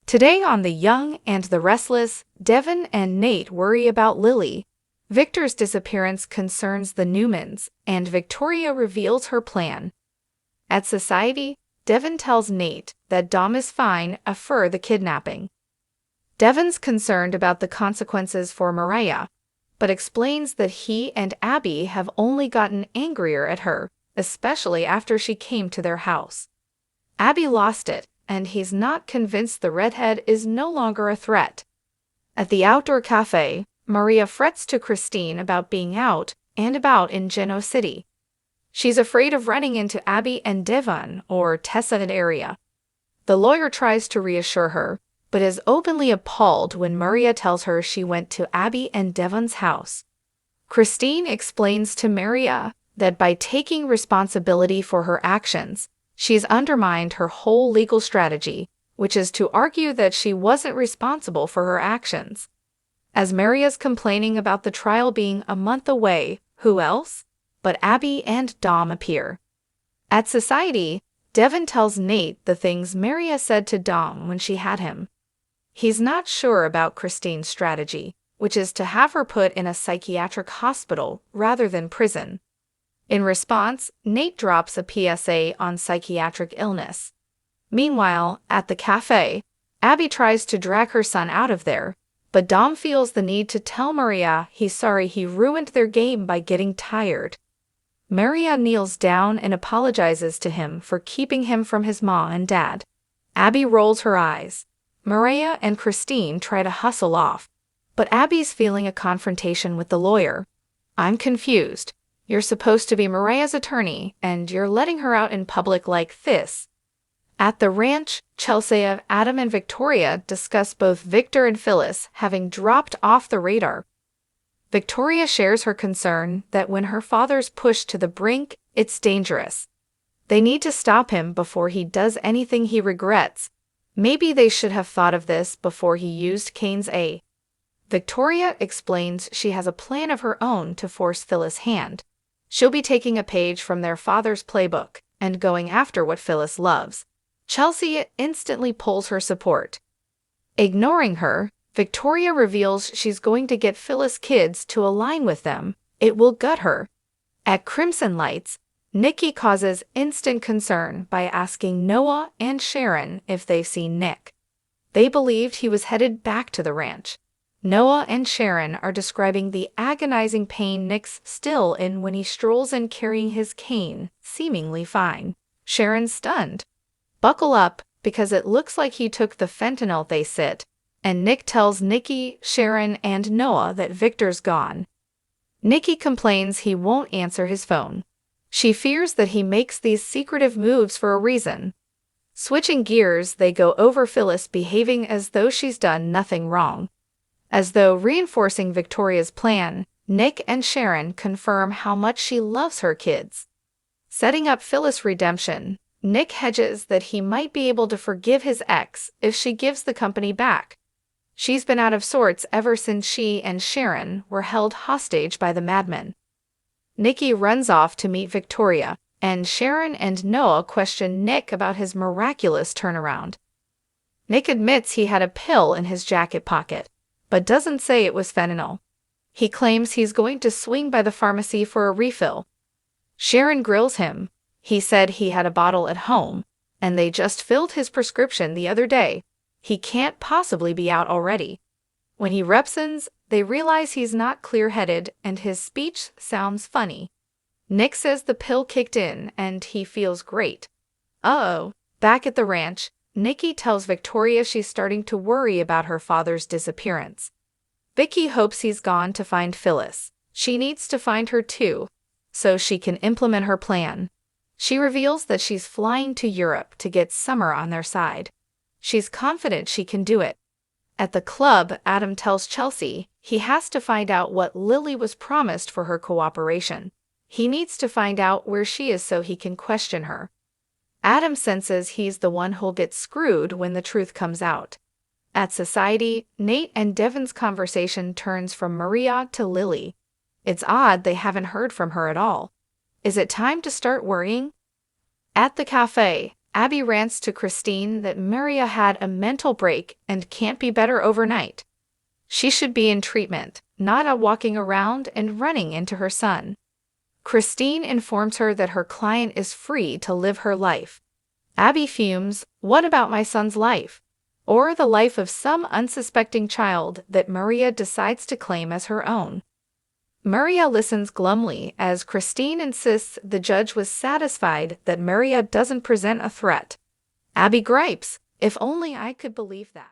Today on The Young and the Restless, Devon and Nate worry about Lily. Victor's disappearance concerns the Newmans, and Victoria reveals her plan. At Society, Devon tells Nate that Dom is fine after the kidnapping. Devon's concerned about the consequences for Mariah, but explains that he and Abby have only gotten angrier at her, especially after she came to their house. Abby lost it, and he's not convinced the redhead is no longer a threat. At the outdoor cafe, Maria frets to Christine about being out and about in Geno City. She's afraid of running into Abby and Devon or Tessa and Aria. The lawyer tries to reassure her, but is openly appalled when Maria tells her she went to Abby and Devon's house. Christine explains to Maria that by taking responsibility for her actions, she's undermined her whole legal strategy, which is to argue that she wasn't responsible for her actions. As Maria's complaining about the trial being a month away, who else but Abby and Dom appear. At Society, Devon tells Nate the things Maria said to Dom when she had him. He's not sure about Christine's strategy, which is to have her put in a psychiatric hospital rather than prison. In response, Nate drops a PSA on psychiatric illness. Meanwhile, at the cafe, Abby tries to drag her son out of there, but Dom feels the need to tell Maria he's sorry he ruined their game by getting tired. Maria kneels down and apologizes to him for keeping him from his mom and dad. Abby rolls her eyes. Mariah and Christine try to hustle off, but Abby's feeling a confrontation with the lawyer. "I'm confused. You're supposed to be Mariah's attorney, and you're letting her out in public like this." At the ranch, Chelsea, Adam, and Victoria discuss both Victor and Phyllis having dropped off the radar. Victoria shares her concern that when her father's pushed to the brink, it's dangerous. They need to stop him before he does anything he regrets. Maybe they should have thought of this before he used Kane's A. Victoria explains she has a plan of her own to force Phyllis' hand. She'll be taking a page from their father's playbook and going after what Phyllis loves. Chelsea instantly pulls her support. Ignoring her, Victoria reveals she's going to get Phyllis' kids to align with them. It will gut her. At Crimson Lights, Nikki causes instant concern by asking Noah and Sharon if they've seen Nick. They believed he was headed back to the ranch. Noah and Sharon are describing the agonizing pain Nick's still in when he strolls in carrying his cane, seemingly fine. Sharon's stunned. "Buckle up, because it looks like he took the fentanyl," they sit, and Nick tells Nikki, Sharon, and Noah that Victor's gone. Nikki complains he won't answer his phone. She fears that he makes these secretive moves for a reason. Switching gears, they go over Phyllis behaving as though she's done nothing wrong. As though reinforcing Victoria's plan, Nick and Sharon confirm how much she loves her kids. Setting up Phyllis' redemption, Nick hedges that he might be able to forgive his ex if she gives the company back. She's been out of sorts ever since she and Sharon were held hostage by the madmen. Nikki runs off to meet Victoria, and Sharon and Noah question Nick about his miraculous turnaround. Nick admits he had a pill in his jacket pocket, but doesn't say it was fentanyl. He claims he's going to swing by the pharmacy for a refill. Sharon grills him. He said he had a bottle at home, and they just filled his prescription the other day. He can't possibly be out already. When he repsons, they realize he's not clear-headed and his speech sounds funny. Nick says the pill kicked in and he feels great. Uh-oh. Back at the ranch, Nikki tells Victoria she's starting to worry about her father's disappearance. Vicky hopes he's gone to find Phyllis. She needs to find her too, so she can implement her plan. She reveals that she's flying to Europe to get Summer on their side. She's confident she can do it. At the club, Adam tells Chelsea he has to find out what Lily was promised for her cooperation. He needs to find out where she is so he can question her. Adam senses he's the one who'll get screwed when the truth comes out. At Society, Nate and Devon's conversation turns from Maria to Lily. It's odd they haven't heard from her at all. Is it time to start worrying? At the cafe, Abby rants to Christine that Mariah had a mental break and can't be better overnight. She should be in treatment, not out walking around and running into her son. Christine informs her that her client is free to live her life. Abby fumes, "What about my son's life? Or the life of some unsuspecting child that Mariah decides to claim as her own?" Mariah listens glumly as Christine insists the judge was satisfied that Mariah doesn't present a threat. Abby gripes, "If only I could believe that."